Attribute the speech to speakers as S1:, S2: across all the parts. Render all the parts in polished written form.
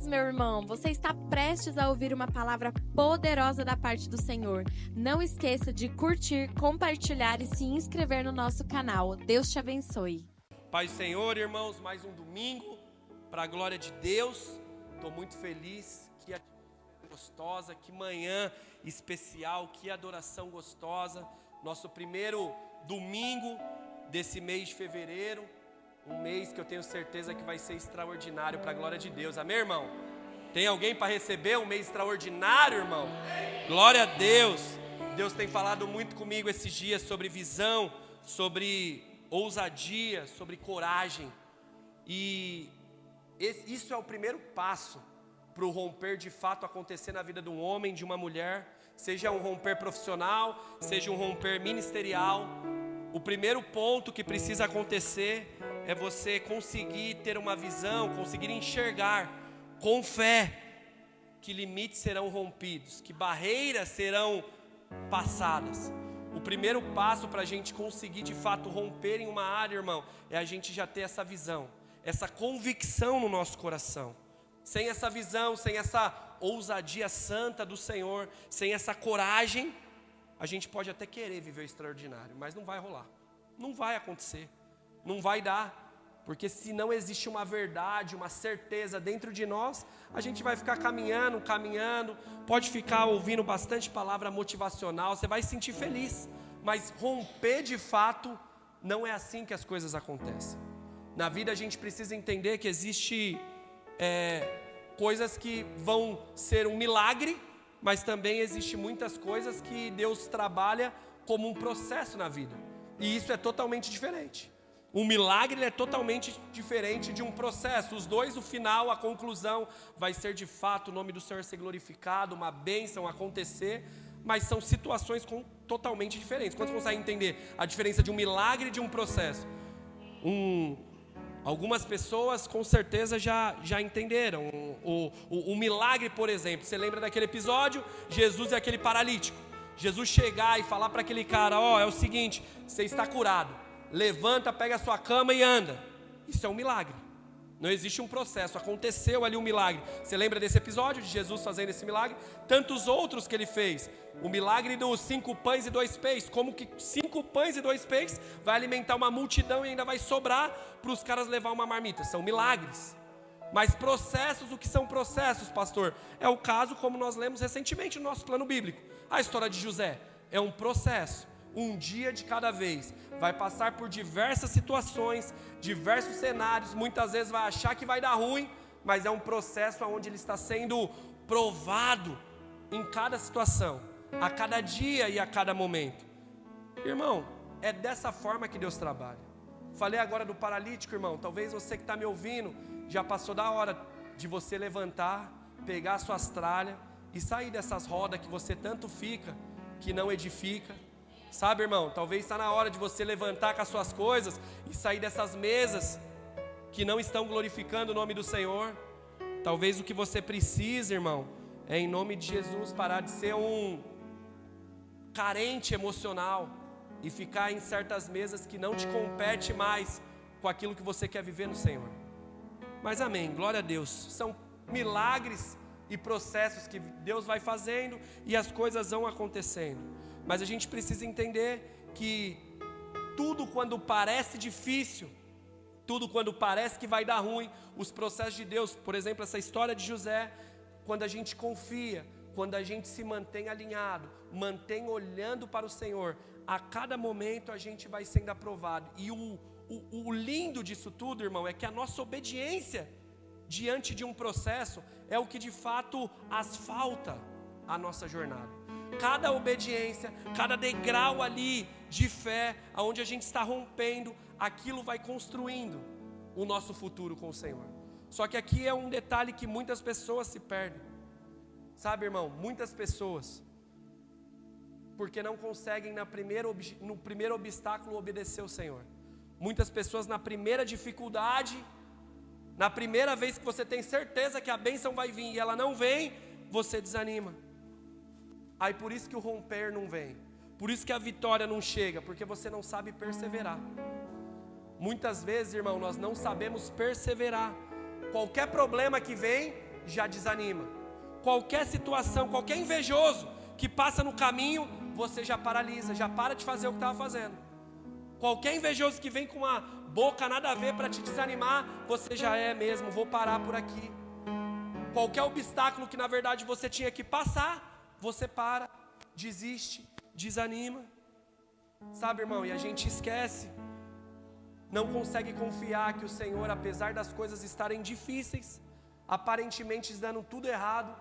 S1: meu irmão. Você está prestes a ouvir uma palavra poderosa da parte do Senhor. Não esqueça de curtir, compartilhar e se inscrever no nosso canal. Deus te abençoe.
S2: Pai Senhor, irmãos, mais um domingo para a glória de Deus. Estou muito feliz, que gostosa, que manhã especial, que adoração gostosa. Nosso primeiro domingo desse mês de fevereiro, um mês que eu tenho certeza que vai ser extraordinário para a glória de Deus. Amém, irmão? Tem alguém para receber um mês extraordinário, irmão? Glória a Deus. Deus tem falado muito comigo esses dias sobre visão, sobre ousadia, sobre coragem. E isso é o primeiro passo para o romper de fato acontecer na vida de um homem, de uma mulher, seja um romper profissional, seja um romper ministerial. O primeiro ponto que precisa acontecer é você conseguir ter uma visão, conseguir enxergar com fé que limites serão rompidos, que barreiras serão passadas. O primeiro passo para a gente conseguir de fato romper em uma área, irmão, é a gente já ter essa visão, essa convicção no nosso coração. Sem essa visão, sem essa ousadia santa do Senhor, sem essa coragem, a gente pode até querer viver o extraordinário, mas não vai rolar, não vai acontecer, não vai dar, porque se não existe uma verdade, uma certeza dentro de nós, a gente vai ficar caminhando, pode ficar ouvindo bastante palavra motivacional, você vai se sentir feliz, mas romper de fato, não é assim que as coisas acontecem. Na vida a gente precisa entender que existe coisas que vão ser um milagre, mas também existe muitas coisas que Deus trabalha como um processo na vida, e isso é totalmente diferente. Um milagre é totalmente diferente de um processo. Os dois, o final, a conclusão, vai ser de fato o nome do Senhor ser glorificado, uma bênção acontecer, mas são situações totalmente diferentes. Quantos conseguem entender a diferença de um milagre e de um processo? Algumas pessoas com certeza já entenderam. O milagre, por exemplo, você lembra daquele episódio? Jesus e aquele paralítico. Jesus chegar e falar para aquele cara, é o seguinte, você está curado. Levanta, pega a sua cama e anda. Isso é um milagre. Não existe um processo, aconteceu ali um milagre. Você lembra desse episódio de Jesus fazendo esse milagre? Tantos outros que ele fez. O milagre dos 5 pães e 2 peixes. Como que 5 pães e 2 peixes vai alimentar uma multidão e ainda vai sobrar para os caras levar uma marmita? São milagres. Mas processos, o que são processos, pastor? É o caso como nós lemos recentemente no nosso plano bíblico. A história de José é um processo. Um dia de cada vez, vai passar por diversas situações, diversos cenários, muitas vezes vai achar que vai dar ruim, mas é um processo onde ele está sendo provado em cada situação, a cada dia e a cada momento. Irmão, é dessa forma que Deus trabalha. Falei agora do paralítico, irmão, talvez você que está me ouvindo, já passou da hora de você levantar, pegar as suas tralhas e sair dessas rodas que você tanto fica, que não edifica. Sabe, irmão, talvez está na hora de você levantar com as suas coisas e sair dessas mesas que não estão glorificando o nome do Senhor. Talvez o que você precisa, irmão, é em nome de Jesus parar de ser um carente emocional e ficar em certas mesas que não te compete mais com aquilo que você quer viver no Senhor. Mas amém, glória a Deus. São milagres e processos que Deus vai fazendo e as coisas vão acontecendo. Mas a gente precisa entender que tudo quando parece difícil, tudo quando parece que vai dar ruim, os processos de Deus, por exemplo, essa história de José, quando a gente confia, quando a gente se mantém alinhado, mantém olhando para o Senhor, a cada momento a gente vai sendo aprovado. E o lindo disso tudo, irmão, é que a nossa obediência diante de um processo é o que de fato asfalta a nossa jornada. Cada obediência, cada degrau ali de fé, aonde a gente está rompendo, aquilo vai construindo o nosso futuro com o Senhor. Só que aqui é um detalhe que muitas pessoas se perdem. Sabe, irmão, muitas pessoas, porque não conseguem no primeiro obstáculo obedecer ao Senhor. Muitas pessoas na primeira dificuldade, na primeira vez que você tem certeza que a bênção vai vir e ela não vem, você desanima. Aí por isso que o romper não vem, por isso que a vitória não chega, porque você não sabe perseverar. Muitas vezes, irmão, nós não sabemos perseverar. Qualquer problema que vem, já desanima. Qualquer situação, qualquer invejoso que passa no caminho, você já paralisa, já para de fazer o que estava fazendo. Qualquer invejoso que vem com uma boca nada a ver para te desanimar, você já mesmo, vou parar por aqui. Qualquer obstáculo que na verdade você tinha que passar, você para, desiste, desanima. Sabe, irmão, e a gente esquece, não consegue confiar que o Senhor, apesar das coisas estarem difíceis, aparentemente dando tudo errado,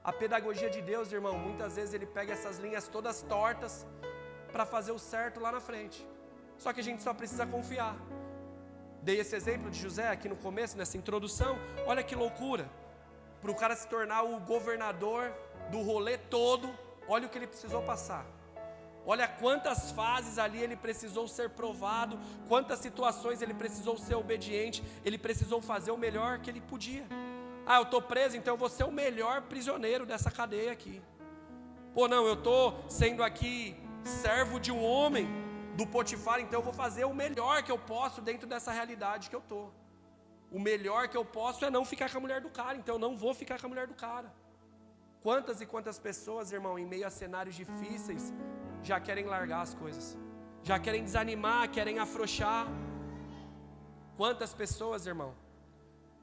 S2: a pedagogia de Deus, irmão, muitas vezes Ele pega essas linhas todas tortas para fazer o certo lá na frente. Só que a gente só precisa confiar. Dei esse exemplo de José aqui no começo, nessa introdução. Olha que loucura, para o cara se tornar o governador do rolê todo, olha o que ele precisou passar. Olha quantas fases ali ele precisou ser provado, quantas situações ele precisou ser obediente, ele precisou fazer o melhor que ele podia. Ah, eu estou preso, então eu vou ser o melhor prisioneiro dessa cadeia aqui. Pô, não, eu estou sendo aqui servo de um homem, do Potifar, então eu vou fazer o melhor que eu posso dentro dessa realidade que eu estou. O melhor que eu posso é não ficar com a mulher do cara, então eu não vou ficar com a mulher do cara. Quantas e quantas pessoas, irmão, em meio a cenários difíceis, já querem largar as coisas, já querem desanimar, querem afrouxar. Quantas pessoas, irmão,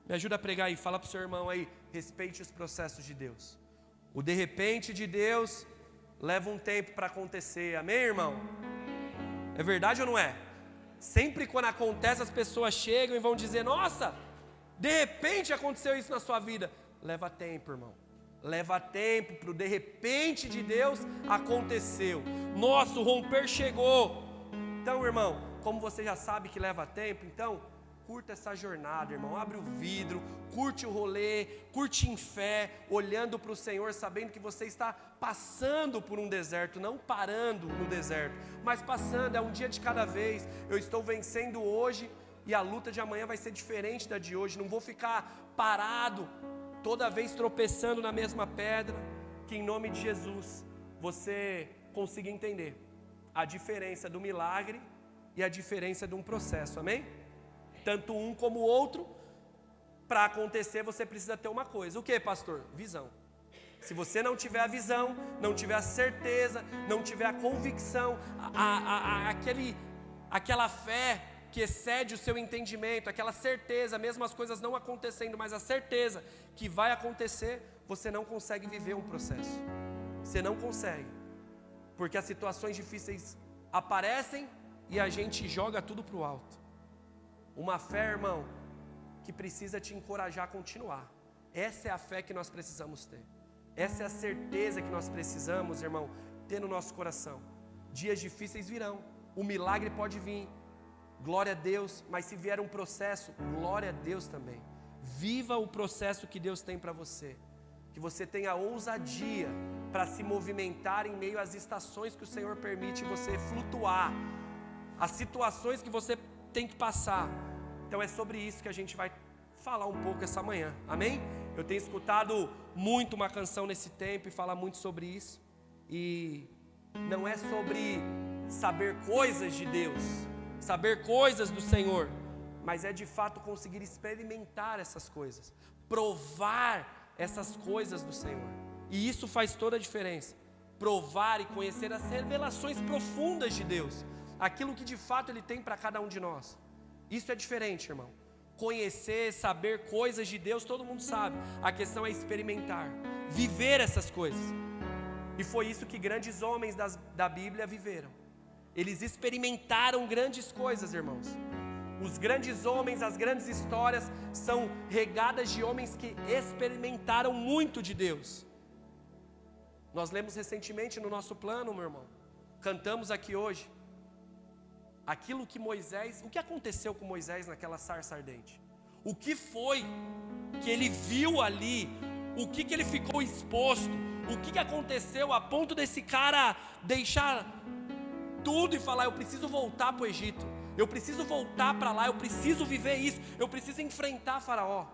S2: me ajuda a pregar aí, fala para o seu irmão aí, respeite os processos de Deus. O de repente de Deus leva um tempo para acontecer, amém, irmão? É verdade ou não é? Sempre quando acontece as pessoas chegam e vão dizer, nossa, de repente aconteceu isso na sua vida. Leva tempo, irmão. Leva tempo para o de repente de Deus aconteceu. Nossa, o romper chegou. Então, irmão, como você já sabe que leva tempo, então curta essa jornada, irmão. Abre o vidro, curte o rolê, curte em fé, olhando para o Senhor, sabendo que você está passando por um deserto, não parando no deserto, mas passando, é um dia de cada vez. Eu estou vencendo hoje e a luta de amanhã vai ser diferente da de hoje. Não vou ficar parado, toda vez tropeçando na mesma pedra. Que em nome de Jesus você consiga entender a diferença do milagre e a diferença de um processo, amém? Tanto um como o outro, para acontecer você precisa ter uma coisa. O que, pastor? Visão. Se você não tiver a visão, não tiver a certeza, não tiver a convicção, aquela fé que excede o seu entendimento, aquela certeza, mesmo as coisas não acontecendo, mas a certeza que vai acontecer, você não consegue viver um processo. Você não consegue, porque as situações difíceis aparecem e a gente joga tudo para o alto. Uma fé, irmão, que precisa te encorajar a continuar. Essa é a fé que nós precisamos ter. Essa é a certeza que nós precisamos, irmão, ter no nosso coração. Dias difíceis virão, o milagre pode vir, glória a Deus, mas se vier um processo, glória a Deus também. Viva o processo que Deus tem para você, que você tenha ousadia para se movimentar em meio às estações que o Senhor permite você flutuar, as situações que você tem que passar. Então é sobre isso que a gente vai falar um pouco essa manhã, amém? Eu tenho escutado muito uma canção nesse tempo e fala muito sobre isso, e não é sobre saber coisas de Deus, saber coisas do Senhor, mas é de fato conseguir experimentar essas coisas, provar essas coisas do Senhor, e isso faz toda a diferença. Provar e conhecer as revelações profundas de Deus, aquilo que de fato Ele tem para cada um de nós. Isso é diferente, irmão. Conhecer, saber coisas de Deus, todo mundo sabe. A questão é experimentar, viver essas coisas. E foi isso que grandes homens da Bíblia viveram. Eles experimentaram grandes coisas, irmãos. Os grandes homens, as grandes histórias são regadas de homens que experimentaram muito de Deus. Nós lemos recentemente no nosso plano, meu irmão, cantamos aqui hoje, aquilo que Moisés, o que aconteceu com Moisés naquela sarça ardente? O que foi que ele viu ali? O que ele ficou exposto? O que aconteceu a ponto desse cara deixar tudo e falar, eu preciso voltar para o Egito, eu preciso voltar para lá, eu preciso viver isso, eu preciso enfrentar Faraó.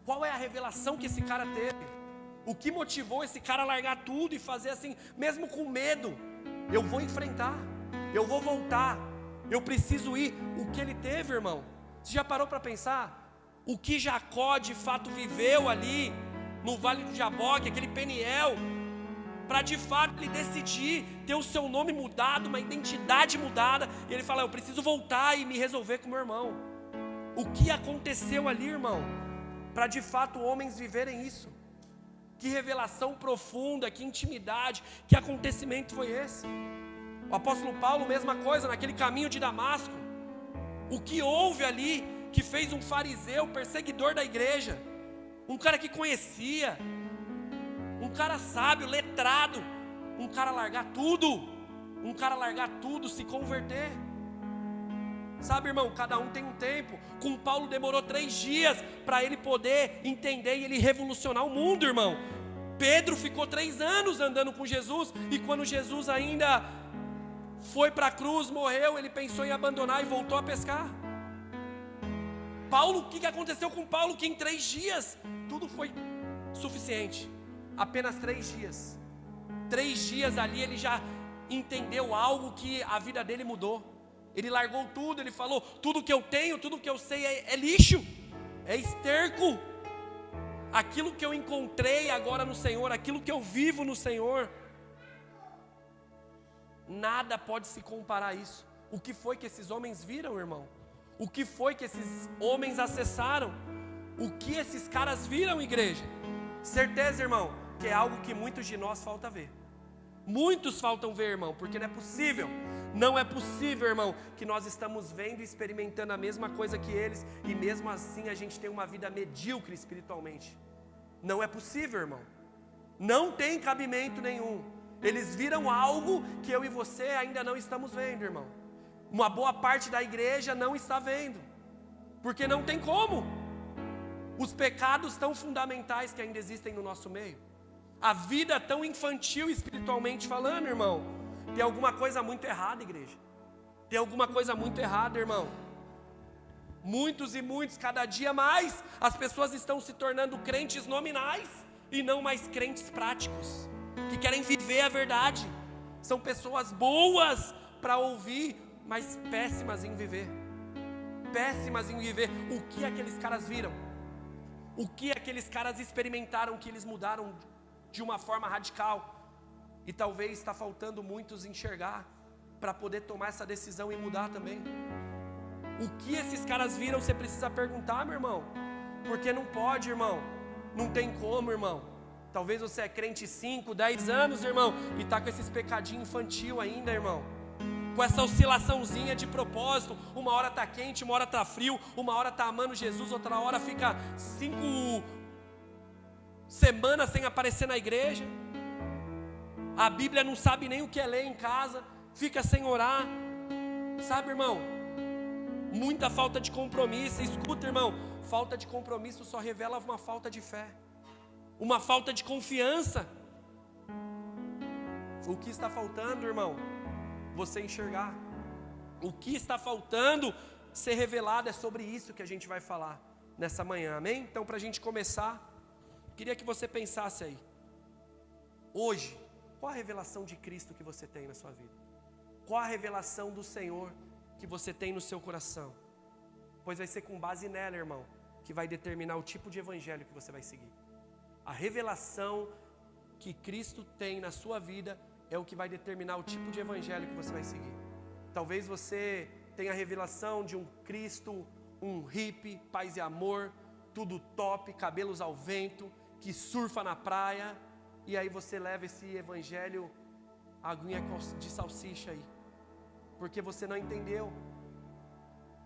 S2: Qual é a revelação que esse cara teve? O que motivou esse cara a largar tudo e fazer assim, mesmo com medo? Eu vou enfrentar, eu vou voltar, eu preciso ir. O que ele teve, irmão? Você já parou para pensar? O que Jacó de fato viveu ali, no Vale do Jaboque, aquele Peniel, para de fato ele decidir ter o seu nome mudado, uma identidade mudada, e ele fala: eu preciso voltar e me resolver com meu irmão. O que aconteceu ali, irmão, para de fato homens viverem isso? Que revelação profunda, que intimidade, que acontecimento foi esse? O apóstolo Paulo, mesma coisa, naquele caminho de Damasco. O que houve ali que fez um fariseu, perseguidor da igreja, um cara que conhecia, um cara sábio, letrado, um cara largar tudo, se converter? Sabe, irmão, cada um tem um tempo. Com Paulo demorou 3 dias para ele poder entender e ele revolucionar o mundo, irmão. Pedro ficou 3 anos andando com Jesus, e quando Jesus ainda foi para a cruz, morreu, ele pensou em abandonar e voltou a pescar. Paulo, o que aconteceu com Paulo? Que em 3 dias tudo foi suficiente. Apenas 3 dias. 3 dias ali ele já entendeu algo que a vida dele mudou. Ele largou tudo, ele falou: tudo que eu tenho, tudo que eu sei é lixo, é esterco. Aquilo que eu encontrei agora no Senhor, aquilo que eu vivo no Senhor, nada pode se comparar a isso. O que foi que esses homens viram, irmão? O que foi que esses homens acessaram? O que esses caras viram, igreja? Certeza, irmão, que é algo que muitos de nós falta ver. Muitos faltam ver, irmão, porque não é possível, irmão, que nós estamos vendo e experimentando a mesma coisa que eles, e mesmo assim a gente tem uma vida medíocre espiritualmente. Não é possível, irmão. Não tem cabimento nenhum. Eles viram algo que eu e você ainda não estamos vendo, irmão. Uma boa parte da igreja não está vendo, porque não tem como. Os pecados tão fundamentais que ainda existem no nosso meio, a vida tão infantil espiritualmente falando, irmão. Tem alguma coisa muito errada, igreja. Tem alguma coisa muito errada, irmão. Muitos e muitos, cada dia mais, as pessoas estão se tornando crentes nominais e não mais crentes práticos, que querem viver a verdade. São pessoas boas para ouvir, mas péssimas em viver. Péssimas em viver. O que aqueles caras viram? O que aqueles caras experimentaram que eles mudaram de uma forma radical? E talvez está faltando muitos enxergar para poder tomar essa decisão e mudar também. O que esses caras viram, você precisa perguntar, meu irmão. Porque não pode, irmão. Não tem como, irmão. Talvez você é crente 5, 10 anos, irmão, e está com esses pecadinhos infantil ainda, irmão. Com essa oscilaçãozinha de propósito. Uma hora está quente, uma hora está frio. Uma hora está amando Jesus, outra hora fica 5 semanas sem aparecer na igreja. A Bíblia não sabe nem o que é ler em casa. Fica sem orar. Sabe, irmão? Muita falta de compromisso. Escuta, irmão, falta de compromisso só revela uma falta de fé, uma falta de confiança. O que está faltando, irmão? Você enxergar. O que está faltando ser revelado, é sobre isso que a gente vai falar nessa manhã, amém? Então, para a gente começar, queria que você pensasse aí, hoje, qual a revelação de Cristo que você tem na sua vida? Qual a revelação do Senhor que você tem no seu coração? Pois vai ser com base nela, irmão, que vai determinar o tipo de evangelho que você vai seguir. A revelação que Cristo tem na sua vida é o que vai determinar o tipo de evangelho que você vai seguir. Talvez você tenha a revelação de um Cristo, um hippie, paz e amor, tudo top, cabelos ao vento, que surfa na praia, e aí você leva esse evangelho, aguinha de salsicha aí, porque você não entendeu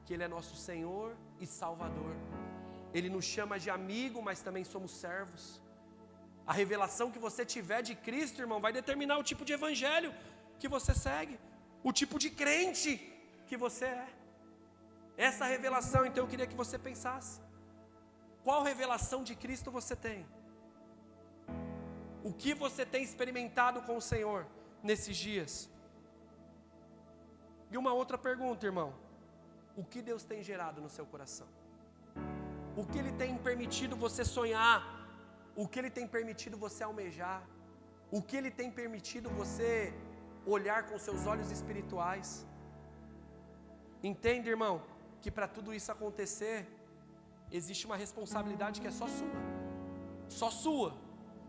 S2: que Ele é nosso Senhor e Salvador. Ele nos chama de amigo, mas também somos servos. A revelação que você tiver de Cristo, irmão, vai determinar o tipo de evangelho que você segue, o tipo de crente que você é. Essa revelação, então eu queria que você pensasse. Qual revelação de Cristo você tem? O que você tem experimentado com o Senhor nesses dias? E uma outra pergunta, irmão. O que Deus tem gerado no seu coração? O que Ele tem permitido você sonhar? O que Ele tem permitido você almejar? O que Ele tem permitido você olhar com seus olhos espirituais? Entende, irmão, que para tudo isso acontecer, existe uma responsabilidade que é só sua. só sua.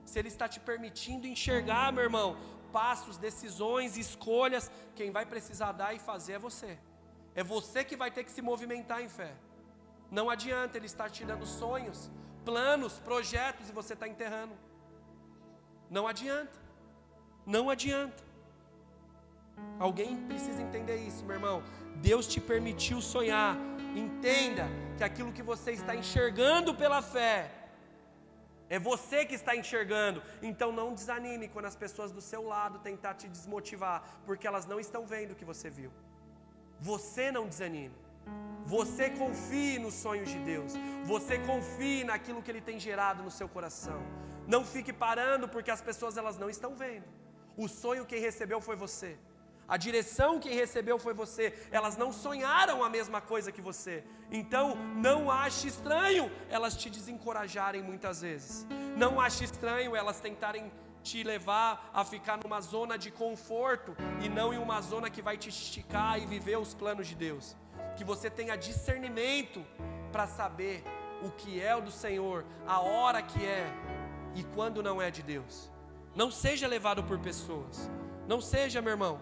S2: Se Ele está te permitindo enxergar, meu irmão, passos, decisões, escolhas, quem vai precisar dar e fazer é você. É você que vai ter que se movimentar em fé. Não adianta Ele estar te dando sonhos, planos, projetos e você está enterrando. Não adianta. Não adianta. Alguém precisa entender isso, meu irmão. Deus te permitiu sonhar. Entenda que aquilo que você está enxergando pela fé, é você que está enxergando. Então não desanime quando as pessoas do seu lado tentar te desmotivar, porque elas não estão vendo o que você viu. Você não desanime. Você confie nos sonhos de Deus. Você confie naquilo que Ele tem gerado no seu coração. Não fique parando porque as pessoas elas não estão vendo. O sonho quem recebeu foi você. A direção quem recebeu foi você. Elas não sonharam a mesma coisa que você. Então não ache estranho elas te desencorajarem muitas vezes. Não ache estranho elas tentarem te levar a ficar numa zona de conforto e não em uma zona que vai te esticar e viver os planos de Deus. Que você tenha discernimento para saber o que é o do Senhor, a hora que é e quando não é de Deus. Não seja levado por pessoas. Não seja, meu irmão.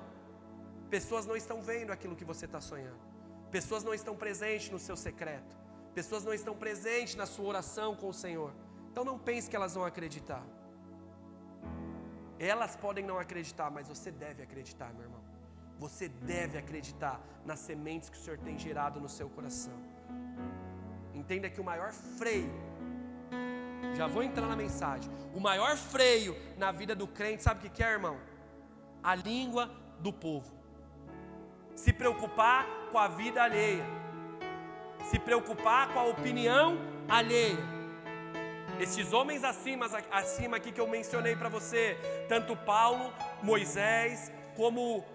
S2: Pessoas não estão vendo aquilo que você está sonhando. Pessoas não estão presentes no seu secreto. Pessoas não estão presentes na sua oração com o Senhor. Então não pense que elas vão acreditar. Elas podem não acreditar, mas você deve acreditar, meu irmão. Você deve acreditar nas sementes que o Senhor tem gerado no seu coração. Entenda que o maior freio, já vou entrar na mensagem, o maior freio na vida do crente, sabe o que é, irmão? A língua do povo. Se preocupar com a vida alheia. Se preocupar com a opinião alheia. Esses homens acima aqui que eu mencionei para você, tanto Paulo, Moisés, como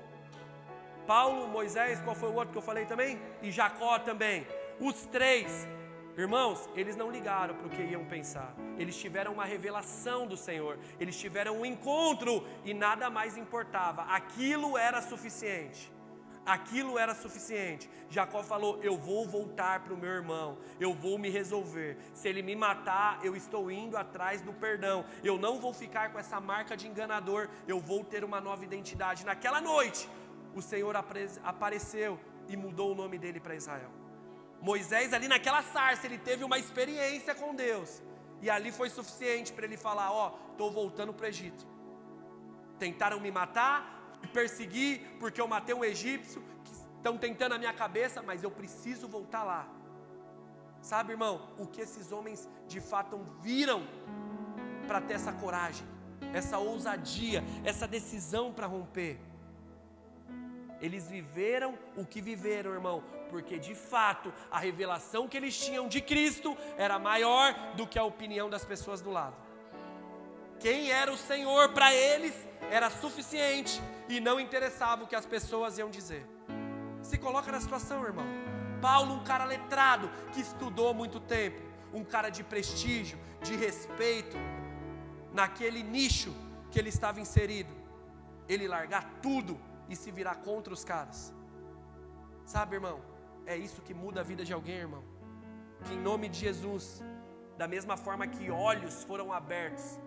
S2: Paulo, Moisés, qual foi o outro que eu falei também? E Jacó também. Os três, irmãos, eles não ligaram para o que iam pensar. Eles tiveram uma revelação do Senhor. Eles tiveram um encontro e nada mais importava. Aquilo era suficiente. Aquilo era suficiente. Jacó falou: eu vou voltar para o meu irmão, eu vou me resolver. Se ele me matar, eu estou indo atrás do perdão. Eu não vou ficar com essa marca de enganador. Eu vou ter uma nova identidade. Naquela noite, o Senhor apareceu e mudou o nome dele para Israel. Moisés ali naquela sarça, ele teve uma experiência com Deus. E ali foi suficiente para ele falar: ó, estou voltando para o Egito. Tentaram me matar, me perseguir, porque eu matei um egípcio, que estão tentando a minha cabeça, mas eu preciso voltar lá. Sabe, irmão, o que esses homens de fato viram para ter essa coragem, essa ousadia, essa decisão para romper? Eles viveram o que viveram, irmão, porque de fato a revelação que eles tinham de Cristo era maior do que a opinião das pessoas do lado. Quem era o Senhor para eles era suficiente e não interessava o que as pessoas iam dizer. Se coloca na situação, irmão. Paulo, um cara letrado, que estudou muito tempo, um cara de prestígio, de respeito, naquele nicho que ele estava inserido, ele largar tudo e se virar contra os caras. Sabe, irmão, é isso que muda a vida de alguém, irmão. Que em nome de Jesus, da mesma forma que olhos foram abertos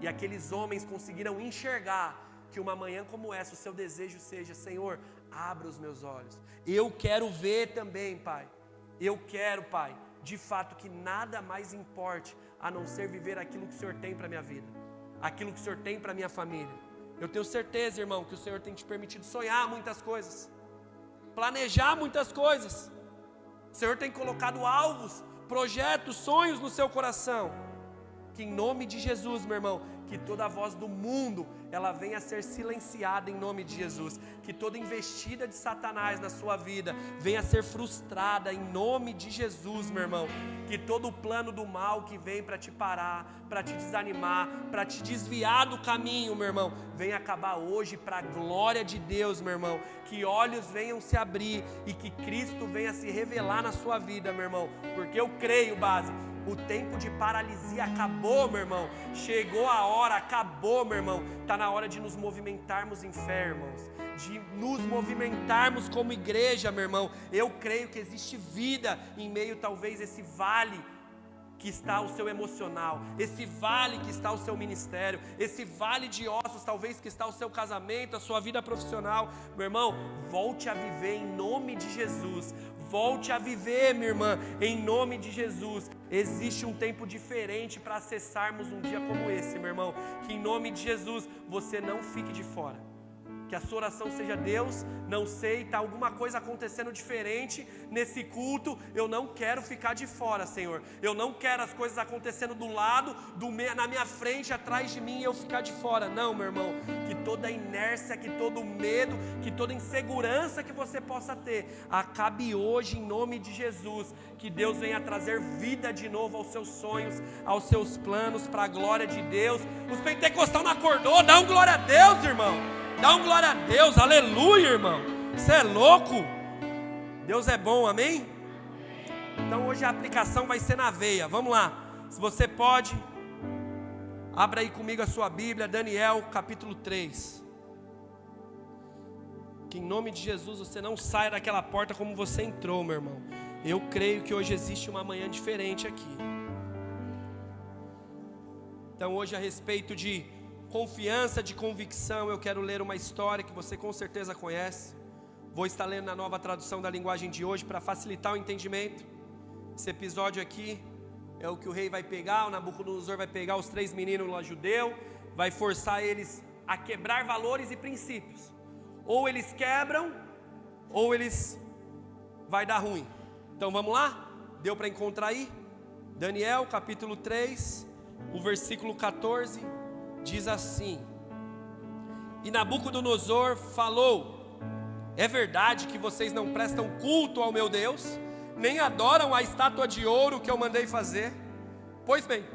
S2: e aqueles homens conseguiram enxergar, que uma manhã como essa o seu desejo seja: Senhor, abra os meus olhos. Eu quero ver também, Pai. Eu quero, Pai, de fato que nada mais importe a não ser viver aquilo que o Senhor tem para a minha vida, aquilo que o Senhor tem para a minha família. Eu tenho certeza, irmão, que o Senhor tem te permitido sonhar muitas coisas, planejar muitas coisas. O Senhor tem colocado alvos, projetos, sonhos no seu coração. Que em nome de Jesus, meu irmão, que toda a voz do mundo, ela venha a ser silenciada em nome de Jesus. Que toda investida de Satanás na sua vida venha a ser frustrada em nome de Jesus, meu irmão. Que todo o plano do mal que vem para te parar, para te desanimar, para te desviar do caminho, meu irmão, venha acabar hoje para a glória de Deus, meu irmão. Que olhos venham se abrir e que Cristo venha se revelar na sua vida, meu irmão. Porque eu creio, base, o tempo de paralisia acabou, meu irmão. Chegou a hora, acabou, meu irmão. Está na hora de nos movimentarmos em fé, irmãos. De nos movimentarmos como igreja, meu irmão. Eu creio que existe vida em meio talvez esse vale que está o seu emocional, esse vale que está o seu ministério, esse vale de ossos talvez que está o seu casamento, a sua vida profissional, meu irmão, volte a viver em nome de Jesus. Volte a viver, minha irmã, em nome de Jesus. Existe um tempo diferente para acessarmos um dia como esse, meu irmão. Que em nome de Jesus você não fique de fora. Que a sua oração seja: Deus, não sei, está alguma coisa acontecendo diferente nesse culto, eu não quero ficar de fora, Senhor. Eu não quero as coisas acontecendo do lado, na minha frente, atrás de mim, e eu ficar de fora. Não, meu irmão, que toda inércia, que todo medo, que toda insegurança que você possa ter, acabe hoje em nome de Jesus. Que Deus venha trazer vida de novo aos seus sonhos, aos seus planos, para a glória de Deus. Os pentecostais não acordou, dá um glória a Deus, irmão. Dá um glória a Deus, aleluia, irmão. Você é louco? Deus é bom, amém? Então hoje a aplicação vai ser na veia. Vamos lá, se você pode, abra aí comigo a sua Bíblia, Daniel capítulo 3. Que em nome de Jesus você não saia daquela porta como você entrou, meu irmão. Eu creio que hoje existe uma manhã diferente aqui. Então hoje, a respeito de confiança, de convicção, eu quero ler uma história que você com certeza conhece. Vou estar lendo na nova tradução da linguagem de hoje para facilitar o entendimento. Esse episódio aqui é o que o rei vai pegar, o Nabucodonosor vai pegar os 3 meninos lá judeus, vai forçar eles a quebrar valores e princípios. Ou eles quebram, ou eles vai dar ruim. Então vamos lá? Deu para encontrar aí? Daniel capítulo 3, o versículo 14, diz assim: E Nabucodonosor falou: É verdade que vocês não prestam culto ao meu Deus, nem adoram a estátua de ouro que eu mandei fazer? Pois bem,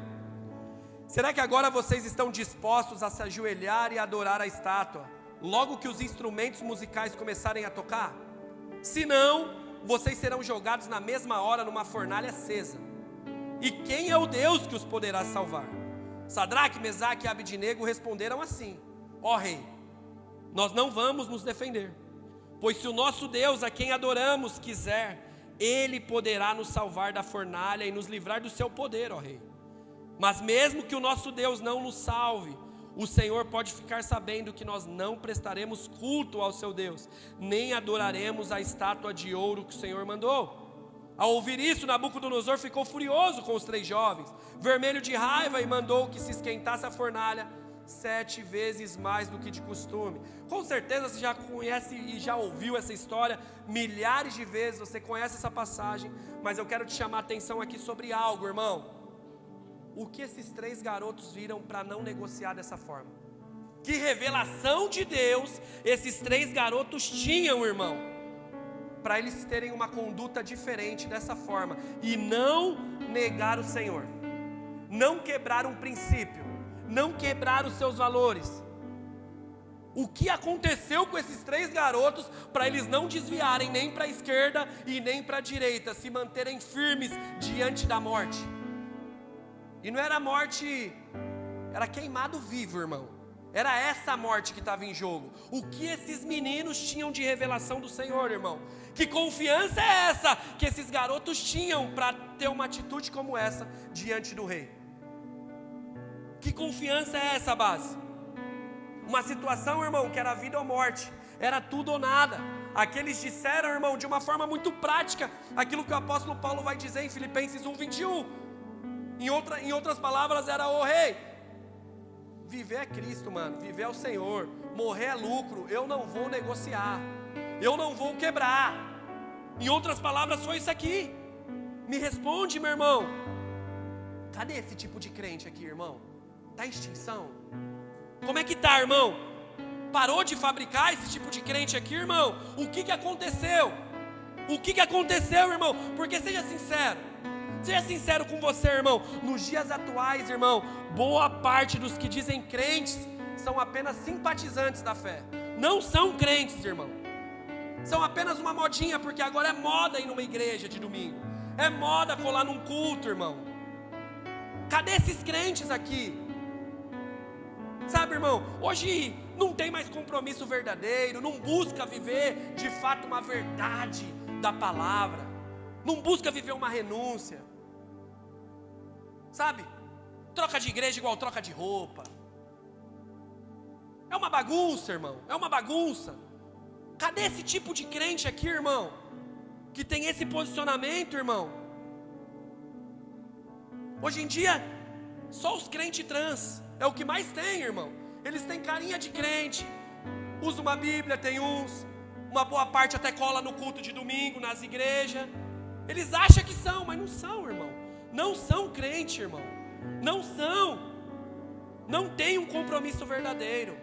S2: será que agora vocês estão dispostos a se ajoelhar e adorar a estátua, logo que os instrumentos musicais começarem a tocar? Se não, vocês serão jogados na mesma hora numa fornalha acesa. E quem é o Deus que os poderá salvar? Sadraque, Mesaque e Abidnego responderam assim: Ó rei, nós não vamos nos defender, pois se o nosso Deus, a quem adoramos, quiser, Ele poderá nos salvar da fornalha e nos livrar do seu poder, ó rei. Mas mesmo que o nosso Deus não nos salve, o Senhor pode ficar sabendo que nós não prestaremos culto ao seu Deus, nem adoraremos a estátua de ouro que o Senhor mandou. Ao ouvir isso, Nabucodonosor ficou furioso com os 3 jovens, vermelho de raiva, e mandou que se esquentasse a fornalha 7 vezes mais do que de costume. Com certeza você já conhece e já ouviu essa história milhares de vezes, você conhece essa passagem, mas eu quero te chamar a atenção aqui sobre algo, irmão. O que esses 3 garotos viram para não negociar dessa forma? Que revelação de Deus esses 3 garotos tinham, irmão, para eles terem uma conduta diferente dessa forma e não negar o Senhor, não quebrar um princípio, não quebrar os seus valores. O que aconteceu com esses 3 garotos para eles não desviarem nem para a esquerda e nem para a direita, se manterem firmes diante da morte? E não era morte, era queimado vivo, irmão. Era essa a morte que estava em jogo. O que esses meninos tinham de revelação do Senhor, irmão? Que confiança é essa que esses garotos tinham para ter uma atitude como essa diante do rei? Que confiança é essa, base? Uma situação, irmão, que era vida ou morte, era tudo ou nada. Aqueles disseram, irmão, de uma forma muito prática, aquilo que o apóstolo Paulo vai dizer em Filipenses 1:21. Em outras palavras, era: ô rei, viver é Cristo, mano, viver é o Senhor, morrer é lucro, eu não vou negociar, eu não vou quebrar. Em outras palavras, foi isso aqui. Me responde, meu irmão, cadê esse tipo de crente aqui, irmão? Está em extinção? Como é que está, irmão? Parou de fabricar esse tipo de crente aqui, irmão? O que aconteceu? O que aconteceu, irmão? Porque seja sincero com você, irmão. Nos dias atuais, irmão, boa parte dos que dizem crentes são apenas simpatizantes da fé. Não são crentes, irmão. São apenas uma modinha, porque agora é moda ir numa igreja de domingo. É moda colar num culto, irmão. Cadê esses crentes aqui? Sabe, irmão, hoje não tem mais compromisso verdadeiro, não busca viver de fato uma verdade da palavra, não busca viver uma renúncia. Sabe? Troca de igreja igual troca de roupa. É uma bagunça, irmão. É uma bagunça. Cadê esse tipo de crente aqui, irmão? Que tem esse posicionamento, irmão? Hoje em dia, só os crentes trans é o que mais tem, irmão. Eles têm carinha de crente, usa uma Bíblia, tem uns, uma boa parte até cola no culto de domingo, nas igrejas. Eles acham que são, mas não são, irmão. Não são crente, irmão. Não são. Não tem um compromisso verdadeiro.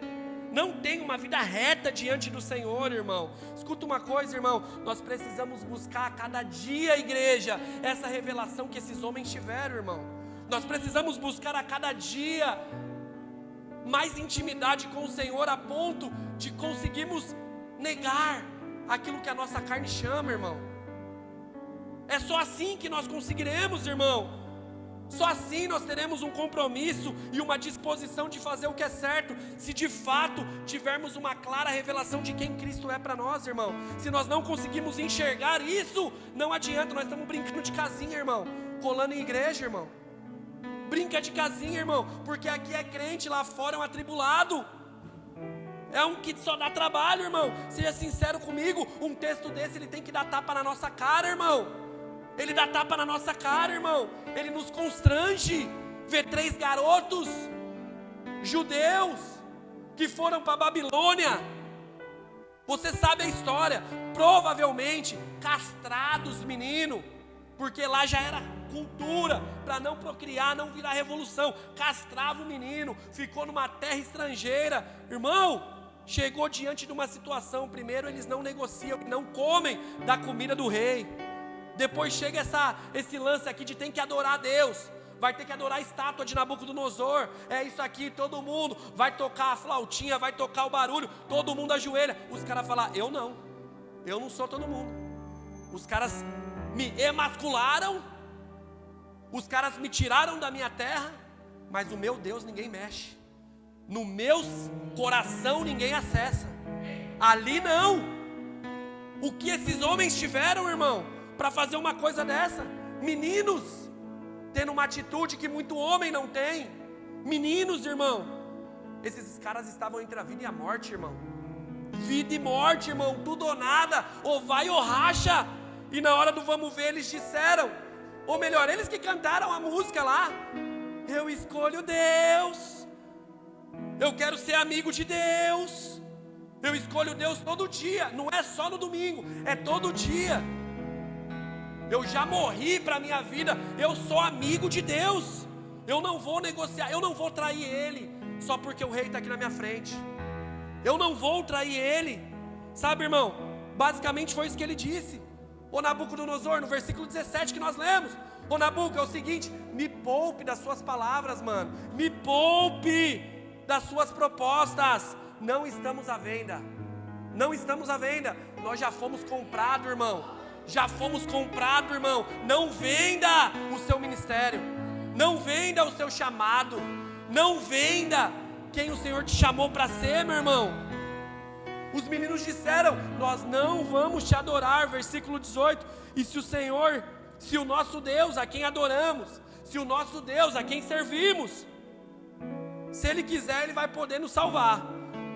S2: Não tem uma vida reta diante do Senhor, irmão. Escuta uma coisa, irmão. Nós precisamos buscar a cada dia, igreja, essa revelação que esses homens tiveram, irmão. Nós precisamos buscar a cada dia mais intimidade com o Senhor, a ponto de conseguirmos negar aquilo que a nossa carne chama, irmão. É só assim que nós conseguiremos, irmão. Só assim nós teremos um compromisso e uma disposição de fazer o que é certo, se de fato tivermos uma clara revelação de quem Cristo é para nós, irmão. Se nós não conseguimos enxergar isso, não adianta. Nós estamos brincando de casinha, irmão, colando em igreja, irmão. Brinca de casinha, irmão, porque aqui é crente, lá fora é um atribulado. É um que só dá trabalho, irmão. Seja sincero comigo, um texto desse ele tem que dar tapa na nossa cara, irmão. Ele dá tapa na nossa cara, irmão. Ele nos constrange. Ver 3 garotos judeus que foram para a Babilônia. Você sabe a história. Provavelmente castrados, menino, porque lá já era cultura para não procriar, não virar revolução. Castrava o menino, ficou numa terra estrangeira. Irmão, chegou diante de uma situação. Primeiro eles não negociam, não comem da comida do rei. Depois chega esse lance aqui de tem que adorar a Deus. Vai ter que adorar a estátua de Nabucodonosor. É isso aqui, todo mundo vai tocar a flautinha, vai tocar o barulho, todo mundo ajoelha. Os caras falam, eu não sou todo mundo. Os caras me emascularam, os caras me tiraram da minha terra, mas o meu Deus ninguém mexe. No meu coração ninguém acessa. Ali não. O que esses homens tiveram, irmão, para fazer uma coisa dessa? Meninos, tendo uma atitude que muito homem não tem. Meninos, irmão. Esses caras estavam entre a vida e a morte, irmão. Vida e morte, irmão, tudo ou nada, ou vai ou racha. E na hora do vamos ver, eles disseram, ou melhor, eles que cantaram a música lá, eu escolho Deus, eu quero ser amigo de Deus, eu escolho Deus todo dia. Não é só no domingo, é todo dia. Eu já morri para a minha vida, eu sou amigo de Deus. Eu não vou negociar, eu não vou trair Ele só porque o rei está aqui na minha frente. Eu não vou trair Ele. Sabe, irmão, basicamente foi isso que ele disse. Ô Nabucodonosor, no versículo 17 que nós lemos, ô Nabuco, é o seguinte, me poupe das suas palavras, mano. Me poupe das suas propostas. Não estamos à venda. Não estamos à venda. Nós já fomos comprados, irmão. Já fomos comprados, irmão. Não venda o seu ministério. Não venda o seu chamado. Não venda quem o Senhor te chamou para ser, meu irmão. Os meninos disseram, nós não vamos te adorar, versículo 18. E se o nosso Deus a quem adoramos, se o nosso Deus a quem servimos, se Ele quiser, Ele vai poder nos salvar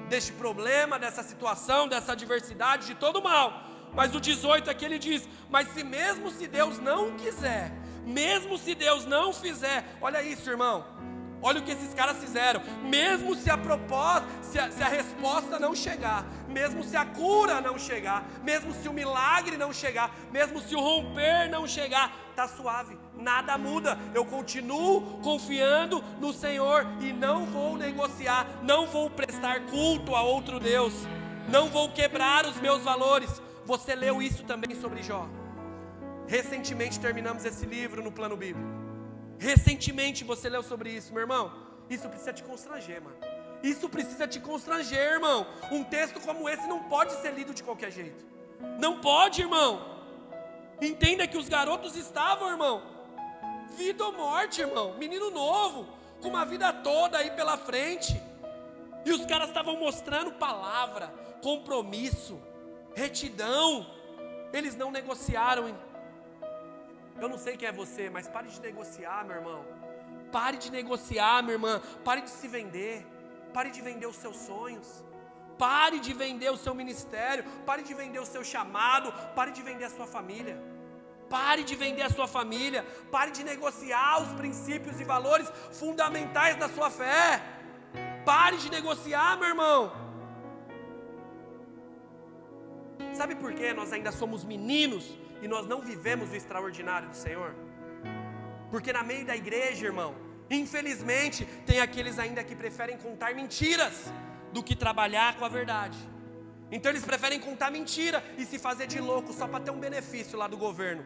S2: deste problema, dessa situação, dessa adversidade, de todo mal. Mas o 18 aqui ele diz, mas mesmo se Deus não quiser, mesmo se Deus não fizer, olha isso, irmão, olha o que esses caras fizeram. Mesmo se a proposta, se a resposta não chegar, mesmo se a cura não chegar, mesmo se o milagre não chegar, mesmo se o romper não chegar, tá suave, nada muda. Eu continuo confiando no Senhor e não vou negociar, não vou prestar culto a outro Deus, não vou quebrar os meus valores. Você leu isso também sobre Jó. Recentemente terminamos esse livro no Plano Bíblico. Recentemente você leu sobre isso, meu irmão. Isso precisa te constranger, mano. Isso precisa te constranger, irmão. Um texto como esse não pode ser lido de qualquer jeito. Não pode, irmão. Entenda que os garotos estavam, irmão, vida ou morte, irmão. Menino novo, com uma vida toda aí pela frente. E os caras estavam mostrando palavra, compromisso, retidão. Eles não negociaram. Eu não sei quem é você, mas pare de negociar, meu irmão. Pare de negociar, minha irmã. Pare de se vender. Pare de vender os seus sonhos. Pare de vender o seu ministério. Pare de vender o seu chamado. Pare de vender a sua família. Pare de vender a sua família. Pare de negociar os princípios e valores fundamentais da sua fé. Pare de negociar, meu irmão. Sabe por quê? Nós ainda somos meninos e nós não vivemos o extraordinário do Senhor. Porque no meio da igreja, irmão, infelizmente, tem aqueles ainda que preferem contar mentiras do que trabalhar com a verdade. Então eles preferem contar mentira e se fazer de louco só para ter um benefício lá do governo.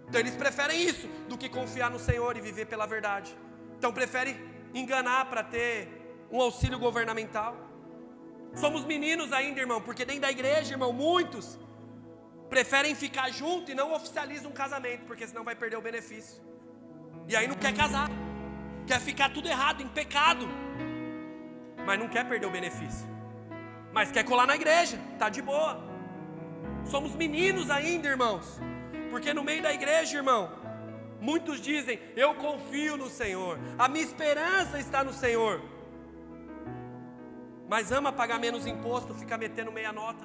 S2: Então eles preferem isso do que confiar no Senhor e viver pela verdade. Então preferem enganar para ter um auxílio governamental. Somos meninos ainda, irmão, porque dentro da igreja, irmão, muitos preferem ficar junto e não oficializam um casamento, porque senão vai perder o benefício. E aí não quer casar, quer ficar tudo errado, em pecado, mas não quer perder o benefício, mas quer colar na igreja, tá de boa. Somos meninos ainda, irmãos, porque no meio da igreja, irmão, muitos dizem: eu confio no Senhor, a minha esperança está no Senhor, mas ama pagar menos imposto, fica metendo meia nota,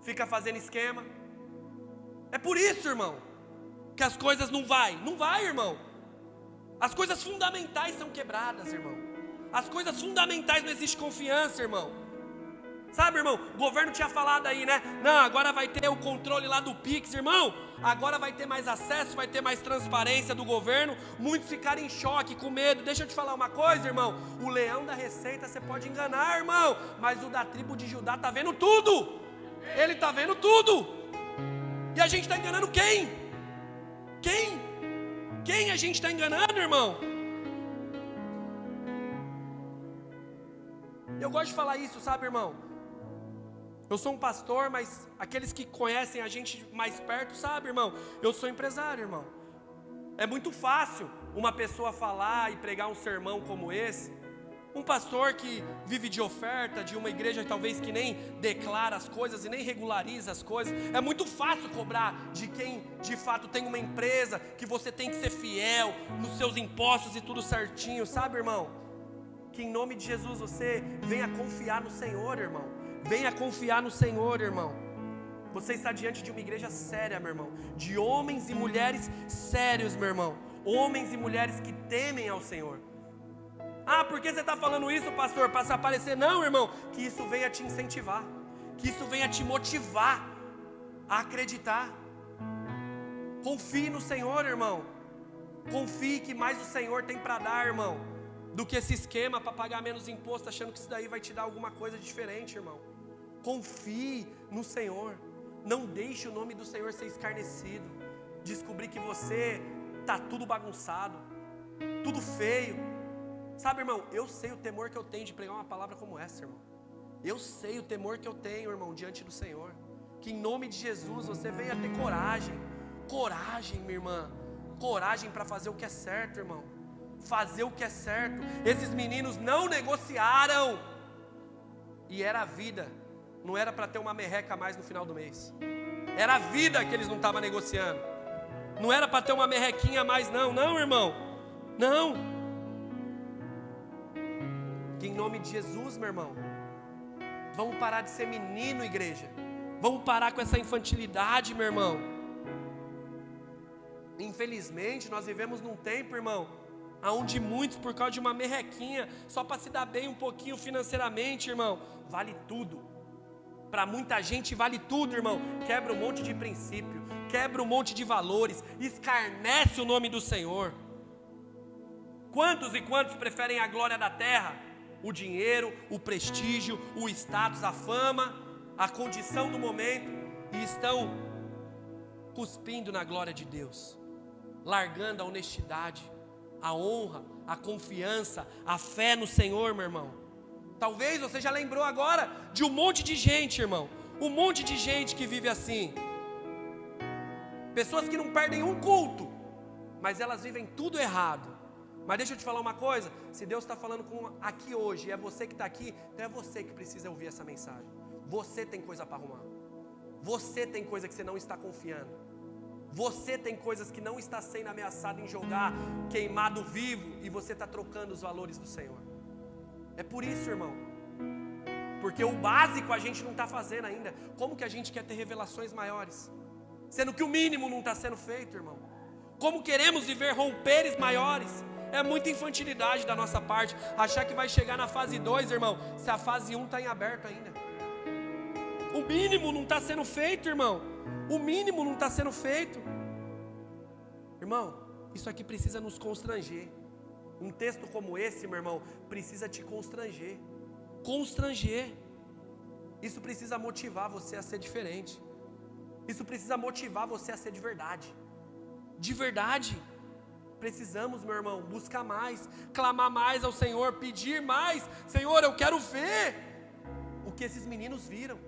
S2: fica fazendo esquema. É por isso, irmão, que as coisas não vai, irmão. As coisas fundamentais são quebradas, irmão. As coisas fundamentais não existe confiança, irmão. Sabe, irmão, o governo tinha falado aí, né? Não, agora vai ter o controle lá do Pix, irmão. Agora vai ter mais acesso, vai ter mais transparência do governo. Muitos ficaram em choque, com medo. Deixa eu te falar uma coisa, irmão. O leão da receita você pode enganar, irmão, mas o da tribo de Judá está vendo tudo. Ele está vendo tudo. E a gente está enganando quem? Quem a gente está enganando, irmão? Eu gosto de falar isso, sabe, irmão? Eu sou um pastor, mas aqueles que conhecem a gente mais perto, sabe, irmão? Eu sou empresário, irmão. É muito fácil uma pessoa falar e pregar um sermão como esse. Um pastor que vive de oferta, de uma igreja talvez que nem declara as coisas e nem regulariza as coisas. É muito fácil cobrar de quem de fato tem uma empresa, que você tem que ser fiel nos seus impostos e tudo certinho, sabe, irmão? Que em nome de Jesus você venha confiar no Senhor, irmão. Venha confiar no Senhor, irmão. Você está diante de uma igreja séria, meu irmão. De homens e mulheres sérios, meu irmão. Homens e mulheres que temem ao Senhor. Ah, por que você está falando isso, pastor? Para se aparecer? Não, irmão. Que isso venha te incentivar. Que isso venha te motivar a acreditar. Confie no Senhor, irmão. Confie que mais o Senhor tem para dar, irmão, do que esse esquema para pagar menos imposto, achando que isso daí vai te dar alguma coisa diferente, irmão. Confie no Senhor. Não deixe o nome do Senhor ser escarnecido. Descobrir que você está tudo bagunçado, tudo feio. Sabe, irmão, eu sei o temor que eu tenho de pregar uma palavra como essa, irmão. Eu sei o temor que eu tenho, irmão, diante do Senhor. Que em nome de Jesus você venha ter coragem. Coragem, minha irmã. Coragem para fazer o que é certo, irmão. Fazer o que é certo. Esses meninos não negociaram. E era a vida. Não era para ter uma merreca a mais no final do mês. Era a vida que eles não estavam negociando. Não era para ter uma merrequinha a mais, não, irmão. Não. Que em nome de Jesus, meu irmão, vamos parar de ser menino, igreja. Vamos parar com essa infantilidade, meu irmão. Infelizmente, nós vivemos num tempo, irmão, onde muitos, por causa de uma merrequinha, só para se dar bem um pouquinho financeiramente, irmão, vale tudo. Para muita gente vale tudo, irmão. Quebra um monte de princípio, quebra um monte de valores, escarnece o nome do Senhor. Quantos e quantos preferem a glória da terra? O dinheiro, o prestígio, o status, a fama, a condição do momento, e estão cuspindo na glória de Deus, largando a honestidade, a honra, a confiança, a fé no Senhor, meu irmão. Talvez você já lembrou agora de um monte de gente, irmão, um monte de gente que vive assim. Pessoas que não perdem um culto, mas elas vivem tudo errado. Mas deixa eu te falar uma coisa, se Deus está falando aqui hoje, é você que está aqui, então é você que precisa ouvir essa mensagem. Você tem coisa para arrumar. Você tem coisa que você não está confiando. Você tem coisas que não está sendo ameaçado em jogar, queimado vivo, e você está trocando os valores do Senhor. É por isso, irmão. Porque o básico a gente não está fazendo ainda. Como que a gente quer ter revelações maiores? Sendo que o mínimo não está sendo feito, irmão. Como queremos viver romperes maiores? É muita infantilidade da nossa parte. Achar que vai chegar na fase 2, irmão, se a fase 1 está em aberto ainda. O mínimo não está sendo feito, irmão. O mínimo não está sendo feito. Irmão, isso aqui precisa nos constranger. Um texto como esse, meu irmão, precisa te constranger. Constranger. Isso precisa motivar você a ser diferente. Isso precisa motivar você a ser de verdade. De verdade. Precisamos, meu irmão, buscar mais, clamar mais ao Senhor, pedir mais. Senhor, eu quero ver o que esses meninos viram.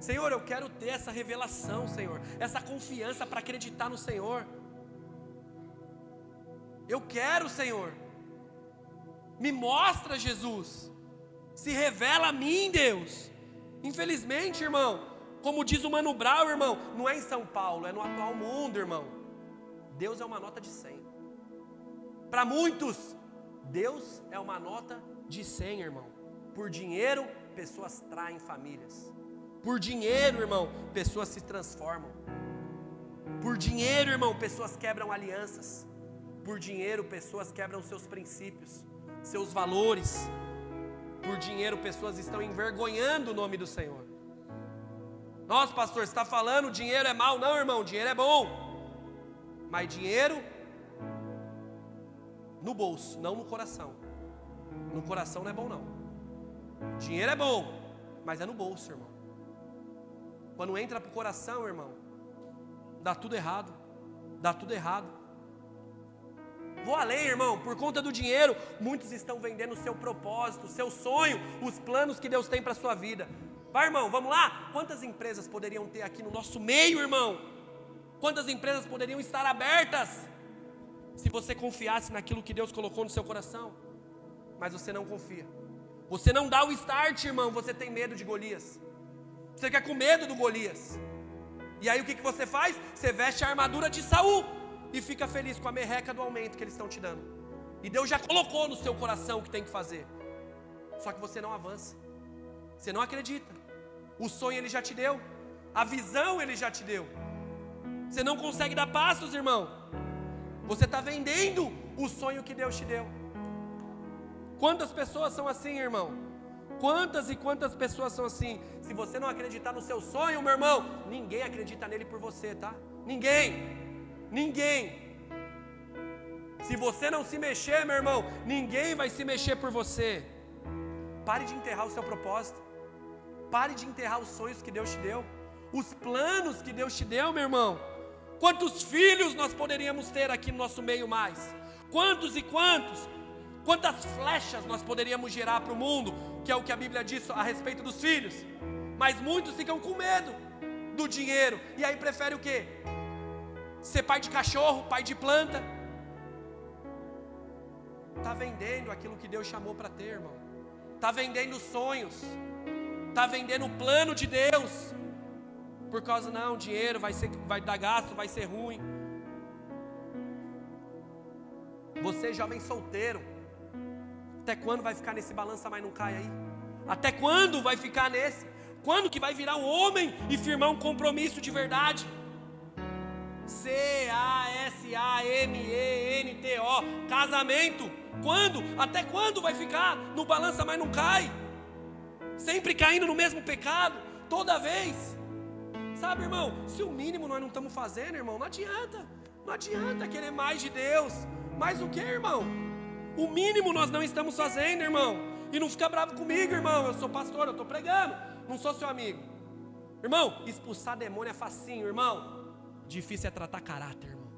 S2: Senhor, eu quero ter essa revelação, Senhor, essa confiança para acreditar no Senhor. Eu quero, Senhor. Me mostra, Jesus. Se revela a mim, Deus. Infelizmente, irmão, como diz o Mano Brown, irmão, não é em São Paulo, é no atual mundo, irmão. Deus é uma nota de 100. Para muitos, Deus é uma nota de 100, irmão. Por dinheiro, pessoas traem famílias. Por dinheiro, irmão, pessoas se transformam. Por dinheiro, irmão, pessoas quebram alianças. Por dinheiro, pessoas quebram seus princípios, seus valores. Por dinheiro, pessoas estão envergonhando o nome do Senhor. Nossa, pastor, você está falando dinheiro é mal? Não, irmão, dinheiro é bom. Mas dinheiro no bolso, não no coração. No coração não é bom, não. Dinheiro é bom, mas é no bolso, irmão. Quando entra para o coração, irmão, dá tudo errado. Dá tudo errado. Vou além, irmão, por conta do dinheiro, muitos estão vendendo o seu propósito, o seu sonho, os planos que Deus tem para a sua vida. Vai, irmão, vamos lá? Quantas empresas poderiam ter aqui no nosso meio, irmão? Quantas empresas poderiam estar abertas? Se você confiasse naquilo que Deus colocou no seu coração. Mas você não confia. Você não dá o start, irmão, você tem medo de Golias. Você fica com medo do Golias. E aí o que você faz? Você veste a armadura de Saul e fica feliz com a merreca do aumento que eles estão te dando. E Deus já colocou no seu coração o que tem que fazer. Só que você não avança. Você não acredita. O sonho Ele já te deu. A visão Ele já te deu. Você não consegue dar passos, irmão. Você está vendendo o sonho que Deus te deu. Quantas pessoas são assim, irmão? Quantas e quantas pessoas são assim? Se você não acreditar no seu sonho, meu irmão, ninguém acredita nele por você, tá? Ninguém. Ninguém. Se você não se mexer, meu irmão, ninguém vai se mexer por você. Pare de enterrar o seu propósito. Pare de enterrar os sonhos que Deus te deu. Os planos que Deus te deu, meu irmão. Quantos filhos nós poderíamos ter aqui no nosso meio mais? Quantos e quantos? Quantas flechas nós poderíamos gerar para o mundo? Que é o que a Bíblia diz a respeito dos filhos. Mas muitos ficam com medo do dinheiro. E aí prefere o quê? Ser pai de cachorro, pai de planta. Está vendendo aquilo que Deus chamou para ter, irmão. Está vendendo sonhos. Está vendendo o plano de Deus. Por causa, não, dinheiro vai dar gasto, vai ser ruim. Você, jovem solteiro, até quando vai ficar nesse balança mas não cai aí? Até quando vai ficar nesse? Quando que vai virar um homem e firmar um compromisso de verdade? CASAMENTO, casamento. Quando? Até quando vai ficar no balança mas não cai? Sempre caindo no mesmo pecado, toda vez. Sabe, irmão, se o mínimo nós não estamos fazendo, irmão, não adianta. Não adianta querer mais de Deus. Mais o que, irmão? O mínimo nós não estamos fazendo, irmão. E não fica bravo comigo, irmão. Eu sou pastor, eu estou pregando. Não sou seu amigo. Irmão, expulsar demônio é facinho, irmão. Difícil é tratar caráter, irmão.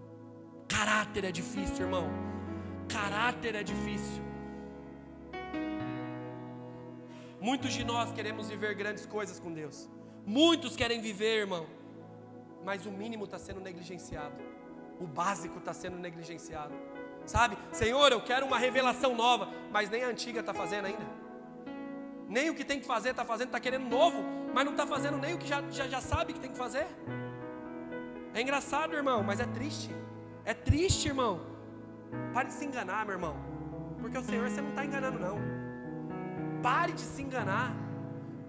S2: Caráter é difícil, irmão. Caráter é difícil. Muitos de nós queremos viver grandes coisas com Deus. Muitos querem viver, irmão. Mas o mínimo está sendo negligenciado. O básico está sendo negligenciado. Sabe? Senhor, eu quero uma revelação nova. Mas nem a antiga está fazendo ainda. Nem o que tem que fazer está fazendo, está querendo novo. Mas não está fazendo nem o que já sabe que tem que fazer. É engraçado, irmão, mas é triste. É triste, irmão. Pare de se enganar, meu irmão. Porque o Senhor você não está enganando, não. Pare de se enganar.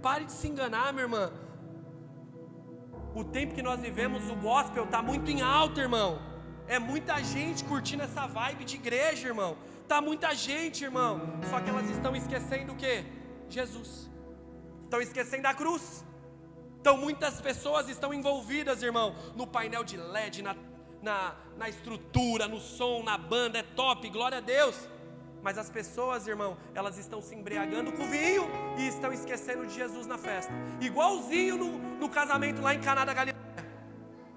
S2: Pare de se enganar, minha irmã. O tempo que nós vivemos, o gospel está muito em alta, irmão. É muita gente curtindo essa vibe de igreja, irmão. Tá muita gente, irmão. Só que elas estão esquecendo o quê? Jesus. Estão esquecendo a cruz. Então muitas pessoas estão envolvidas, irmão, no painel de LED, na estrutura, no som, na banda, é top, glória a Deus. Mas as pessoas, irmão, elas estão se embriagando com vinho e estão esquecendo de Jesus na festa. Igualzinho no casamento lá em Caná da Galileia.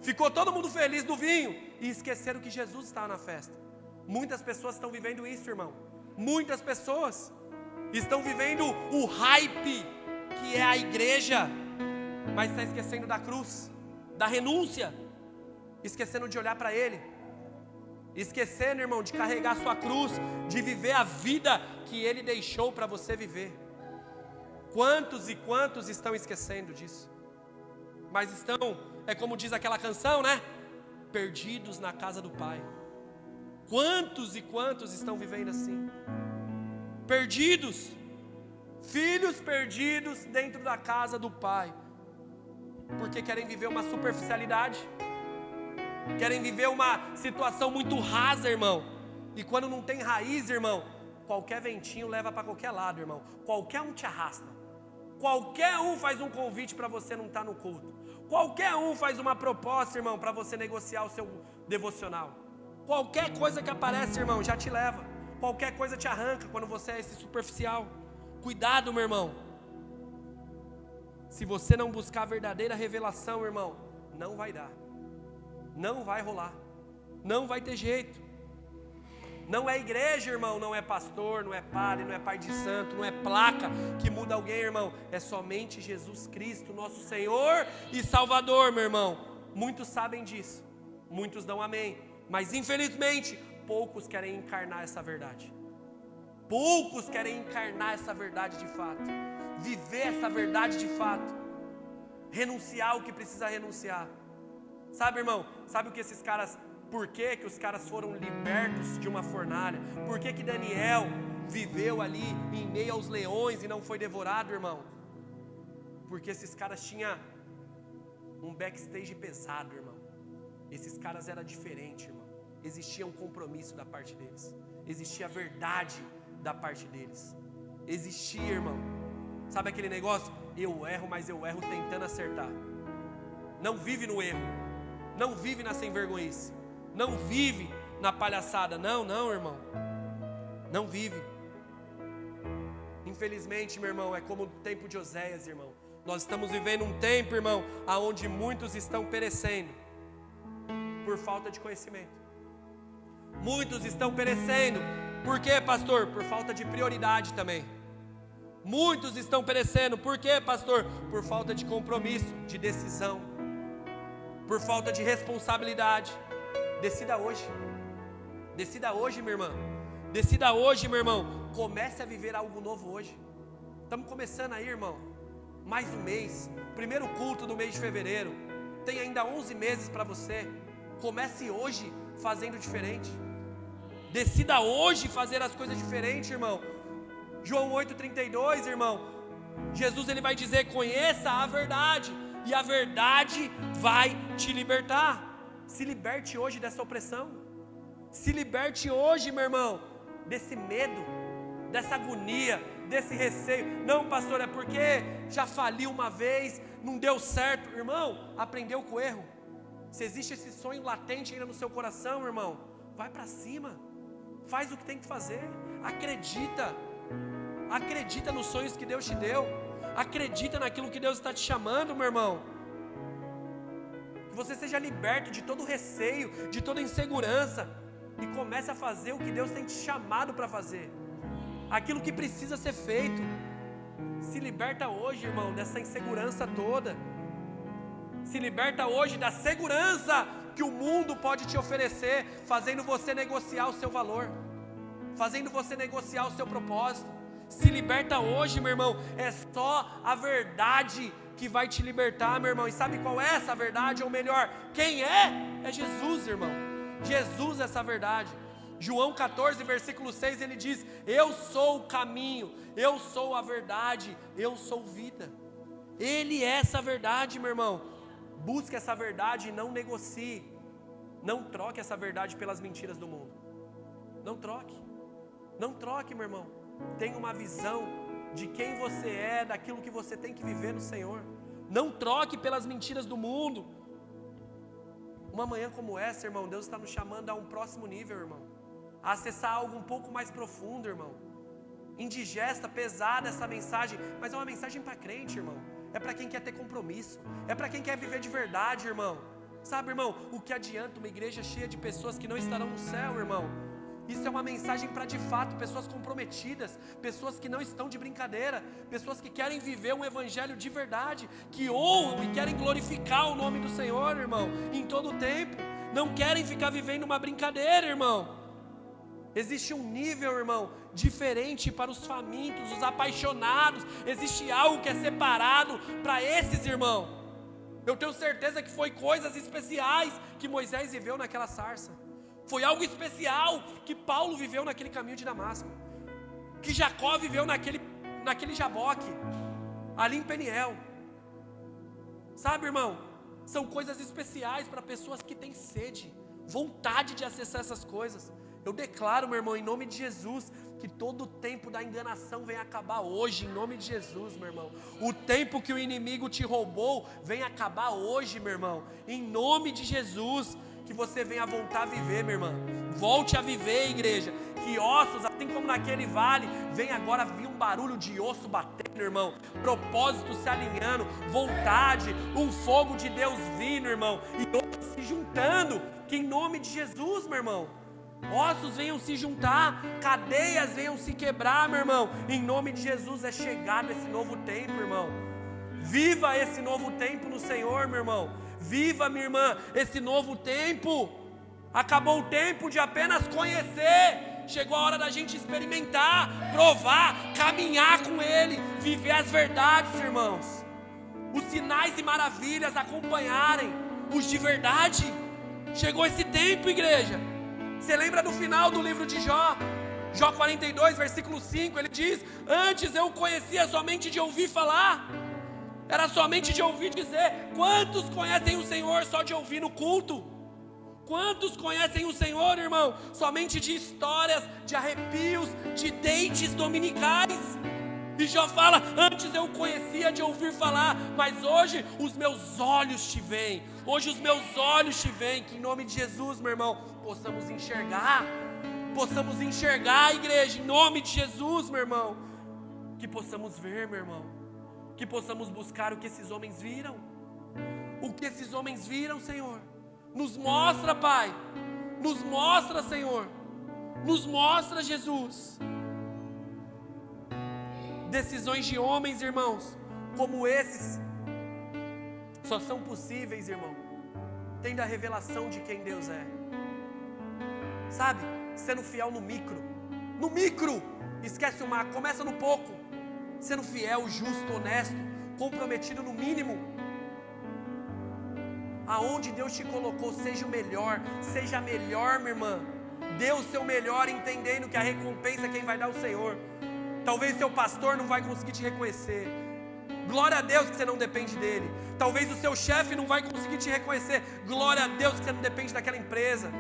S2: Ficou todo mundo feliz do vinho e esqueceram que Jesus estava na festa. Muitas pessoas estão vivendo isso, irmão. Muitas pessoas estão vivendo o hype que é a igreja, mas está esquecendo da cruz, da renúncia, esquecendo de olhar para Ele, esquecendo, irmão, de carregar a sua cruz, de viver a vida que Ele deixou para você viver. Quantos e quantos estão esquecendo disso? Mas estão, é como diz aquela canção, né? Perdidos na casa do Pai. Quantos e quantos estão vivendo assim? Perdidos, filhos perdidos dentro da casa do Pai, porque querem viver uma superficialidade, querem viver uma situação muito rasa, irmão. E quando não tem raiz, irmão, qualquer ventinho leva para qualquer lado, irmão. Qualquer um te arrasta. Qualquer um faz um convite para você não estar no culto. Qualquer um faz uma proposta, irmão, para você negociar o seu devocional. Qualquer coisa que aparece, irmão, já te leva. Qualquer coisa te arranca quando você é esse superficial. Cuidado, meu irmão. Se você não buscar a verdadeira revelação, irmão, não vai dar. Não vai rolar. Não vai ter jeito. Não é igreja, irmão, não é pastor, não é padre, não é pai de santo, não é placa que muda alguém, irmão. É somente Jesus Cristo, nosso Senhor e Salvador, meu irmão. Muitos sabem disso, muitos dão amém, mas infelizmente poucos querem encarnar essa verdade. Poucos querem encarnar essa verdade de fato, viver essa verdade de fato, renunciar o que precisa renunciar. Sabe, irmão, sabe o que esses caras... Por que que os caras foram libertos de uma fornalha? Por que que Daniel viveu ali em meio aos leões e não foi devorado, irmão? Porque esses caras tinham um backstage pesado, irmão. Esses caras eram diferentes, irmão. Existia um compromisso da parte deles. Existia verdade da parte deles. Existia, irmão. Sabe aquele negócio? Eu erro, mas eu erro tentando acertar. Não vive no erro. Não vive na sem vergonhice. Não vive na palhaçada, não, irmão. Não vive. Infelizmente, meu irmão, é como o tempo de Oséias, irmão. Nós estamos vivendo um tempo, irmão, aonde muitos estão perecendo por falta de conhecimento. Muitos estão perecendo. Por quê, pastor? Por falta de prioridade também. Muitos estão perecendo. Por quê, pastor? Por falta de compromisso, de decisão. Por falta de responsabilidade. Decida hoje. Decida hoje, minha irmã. Decida hoje, meu irmão. Comece a viver algo novo hoje. Estamos começando aí, irmão. Mais um mês. Primeiro culto do mês de fevereiro. Tem ainda 11 meses para você. Comece hoje fazendo diferente. Decida hoje fazer as coisas diferentes, irmão. João 8,32, irmão. Jesus ele vai dizer: conheça a verdade, e a verdade vai te libertar. Se liberte hoje dessa opressão. Se liberte hoje, meu irmão, desse medo, dessa agonia, desse receio. Não, pastor, é porque já faliu uma vez, não deu certo. Irmão, aprendeu com o erro. Se existe esse sonho latente ainda no seu coração, irmão, vai para cima. Faz o que tem que fazer. Acredita. Acredita nos sonhos que Deus te deu. Acredita naquilo que Deus está te chamando, meu irmão. Que você seja liberto de todo receio, de toda insegurança, e comece a fazer o que Deus tem te chamado para fazer. Aquilo que precisa ser feito. Se liberta hoje, irmão, dessa insegurança toda. Se liberta hoje da segurança que o mundo pode te oferecer, fazendo você negociar o seu valor, fazendo você negociar o seu propósito. Se liberta hoje, meu irmão. É só a verdade que vai te libertar, meu irmão. E sabe qual é essa verdade? Ou melhor, quem é? É Jesus, irmão. Jesus é essa verdade. João 14, versículo 6, ele diz: eu sou o caminho, eu sou a verdade, eu sou vida. Ele é essa verdade, meu irmão. Busque essa verdade e não negocie. Não troque essa verdade pelas mentiras do mundo. Não troque. Não troque, meu irmão. Tenha uma visão de quem você é, daquilo que você tem que viver no Senhor. Não troque pelas mentiras do mundo. Uma manhã como essa, irmão, Deus está nos chamando a um próximo nível, irmão. A acessar algo um pouco mais profundo, irmão. Indigesta, pesada essa mensagem, mas é uma mensagem para crente, irmão. É para quem quer ter compromisso. É para quem quer viver de verdade, irmão. Sabe, irmão, o que adianta uma igreja cheia de pessoas que não estarão no céu, irmão? Isso é uma mensagem para de fato pessoas comprometidas, pessoas que não estão de brincadeira, pessoas que querem viver um evangelho de verdade, que honram e querem glorificar o nome do Senhor, irmão, em todo o tempo. Não querem ficar vivendo uma brincadeira, irmão. Existe um nível, irmão, diferente para os famintos, os apaixonados. Existe algo que é separado para esses, irmão. Eu tenho certeza que foi coisas especiais que Moisés viveu naquela sarça. Foi algo especial que Paulo viveu naquele caminho de Damasco, que Jacó viveu naquele jaboque, ali em Peniel. Sabe, irmão, são coisas especiais para pessoas que têm sede, vontade de acessar essas coisas. Eu declaro, meu irmão, em nome de Jesus, que todo o tempo da enganação vem acabar hoje, em nome de Jesus, meu irmão. O tempo que o inimigo te roubou, vem acabar hoje, meu irmão, em nome de Jesus. Que você venha voltar a viver, minha irmã. Volte a viver, igreja. Que ossos, assim como naquele vale, vem agora vir um barulho de osso batendo, irmão. Propósito se alinhando, vontade, um fogo de Deus vindo, irmão. E ossos se juntando, que em nome de Jesus, meu irmão, ossos venham se juntar, cadeias venham se quebrar, meu irmão. Em nome de Jesus é chegado esse novo tempo, irmão. Viva esse novo tempo no Senhor, meu irmão. Viva, minha irmã, esse novo tempo. Acabou o tempo de apenas conhecer. Chegou a hora da gente experimentar, provar, caminhar com Ele, viver as verdades, irmãos. Os sinais e maravilhas acompanharem os de verdade. Chegou esse tempo, igreja. Você lembra do final do livro de Jó? Jó 42, versículo 5, ele diz: antes eu conhecia somente de ouvir falar. Era somente de ouvir dizer. Quantos conhecem o Senhor só de ouvir no culto? Quantos conhecem o Senhor, irmão, somente de histórias, de arrepios, de dates dominicais? E Jó fala: antes eu conhecia de ouvir falar, mas hoje os meus olhos te veem. Hoje os meus olhos te veem. Que em nome de Jesus, meu irmão, possamos enxergar, igreja, em nome de Jesus, meu irmão. Que possamos ver, meu irmão. Que possamos buscar o que esses homens viram. O que esses homens viram, Senhor. Nos mostra, Pai. Nos mostra, Senhor. Nos mostra, Jesus. Decisões de homens, irmãos, como esses, só são possíveis, irmão, tendo a revelação de quem Deus é. Sabe? Sendo fiel no micro. No micro. Esquece o macro. Começa no pouco. Sendo fiel, justo, honesto, comprometido no mínimo. Aonde Deus te colocou, seja o melhor, seja a melhor, minha irmã. Dê o seu melhor, entendendo que a recompensa é quem vai dar o Senhor. Talvez seu pastor não vai conseguir te reconhecer. Glória a Deus que você não depende dele. Talvez o seu chefe não vai conseguir te reconhecer. Glória a Deus que você não depende daquela empresa.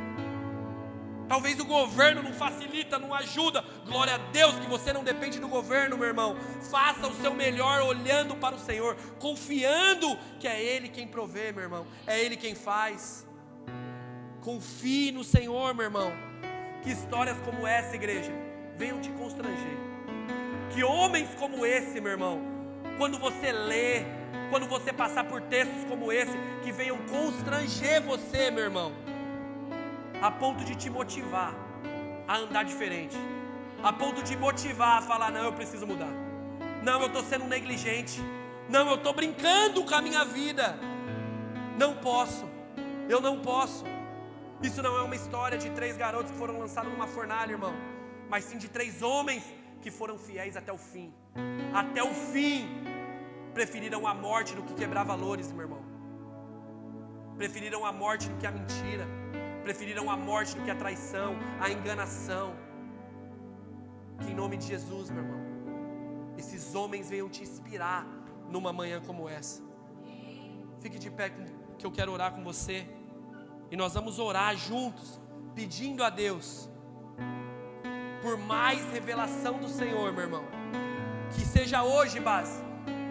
S2: Talvez o governo não facilita, não ajuda. Glória a Deus que você não depende do governo, meu irmão. Faça o seu melhor olhando para o Senhor, confiando que é Ele quem provê, meu irmão. É Ele quem faz. Confie no Senhor, meu irmão. Que histórias como essa, igreja, venham te constranger. Que homens como esse, meu irmão, quando você lê, quando você passar por textos como esse, que venham constranger você, meu irmão, a ponto de te motivar a andar diferente, a ponto de motivar a falar: não, eu preciso mudar, não, eu estou sendo negligente, não, eu estou brincando com a minha vida, não posso, eu não posso. Isso não é uma história de 3 garotos que foram lançados numa fornalha, irmão, mas sim de 3 homens que foram fiéis até o fim, preferiram a morte do que quebrar valores, meu irmão. Preferiram a morte do que a mentira. Preferiram a morte do que a traição, a enganação. Que em nome de Jesus, meu irmão, esses homens venham te inspirar numa manhã como essa. Fique de pé, que eu quero orar com você. E nós vamos orar juntos, pedindo a Deus por mais revelação do Senhor, meu irmão. Que seja hoje, base,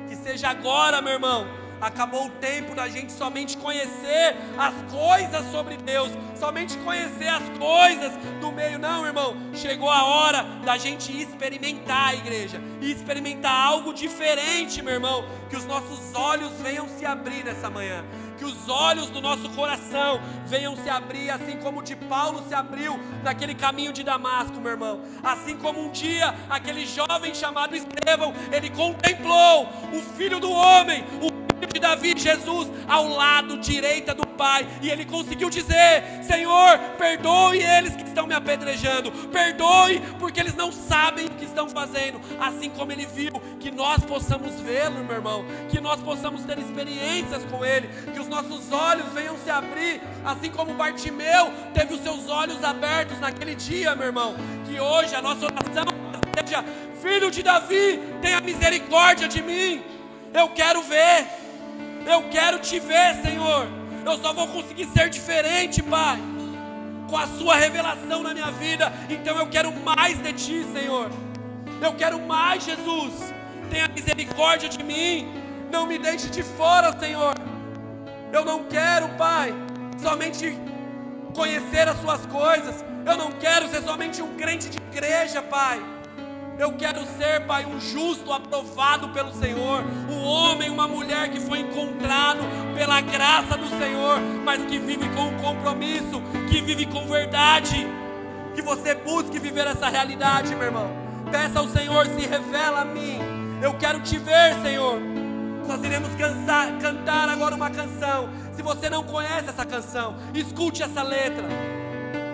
S2: que seja agora, meu irmão. Acabou o tempo da gente somente conhecer as coisas sobre Deus, somente conhecer as coisas do meio. Não, irmão, chegou a hora da gente experimentar a igreja, e experimentar algo diferente, meu irmão. Que os nossos olhos venham se abrir nessa manhã, que os olhos do nosso coração venham se abrir, assim como o de Paulo se abriu naquele caminho de Damasco, meu irmão. Assim como um dia aquele jovem chamado Estevão, ele contemplou o Filho do Homem, o de Davi, Jesus, ao lado direita do Pai, e ele conseguiu dizer: Senhor, perdoe eles que estão me apedrejando, perdoe porque eles não sabem o que estão fazendo. Assim como ele viu, que nós possamos vê-lo, meu irmão, que nós possamos ter experiências com ele, que os nossos olhos venham se abrir, assim como Bartimeu teve os seus olhos abertos naquele dia, meu irmão. Que hoje a nossa oração seja: Filho de Davi, tenha misericórdia de mim, eu quero ver. Eu quero te ver, Senhor. Eu só vou conseguir ser diferente, Pai, com a sua revelação na minha vida. Então eu quero mais de ti, Senhor. Eu quero mais, Jesus. Tenha misericórdia de mim. Não me deixe de fora, Senhor. Eu não quero, Pai, somente conhecer as suas coisas. Eu não quero ser somente um crente de igreja, Pai. Eu quero ser, Pai, um justo aprovado pelo Senhor, um homem, uma mulher que foi encontrado pela graça do Senhor, mas que vive com compromisso, que vive com verdade. Que você busque viver essa realidade, meu irmão. Peça ao Senhor: se revela a mim. Eu quero te ver, Senhor. Nós iremos cantar agora uma canção. Se você não conhece essa canção, escute essa letra.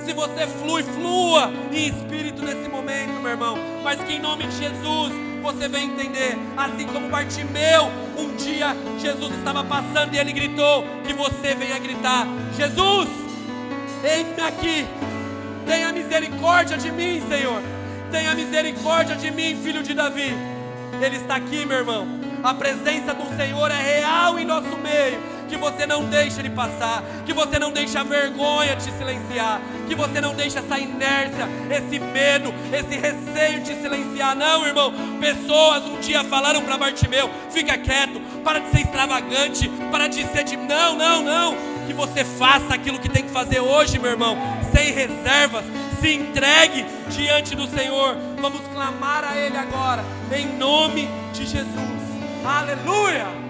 S2: Se você flua em espírito nesse momento, meu irmão, mas que em nome de Jesus você venha entender. Assim como Bartimeu, um dia Jesus estava passando e ele gritou, que você venha gritar: Jesus, eis-me aqui, tenha misericórdia de mim, Senhor, tenha misericórdia de mim, filho de Davi. Ele está aqui, meu irmão. A presença do Senhor é real em nosso meio. Que você não deixe ele passar, que você não deixe a vergonha te silenciar, que você não deixe essa inércia, esse medo, esse receio te silenciar. Não, irmão. Pessoas um dia falaram para Bartimeu: fica quieto, para de ser extravagante, para de ser de... Não. Que você faça aquilo que tem que fazer hoje, meu irmão, sem reservas. Se entregue diante do Senhor. Vamos clamar a Ele agora, em nome de Jesus. Aleluia!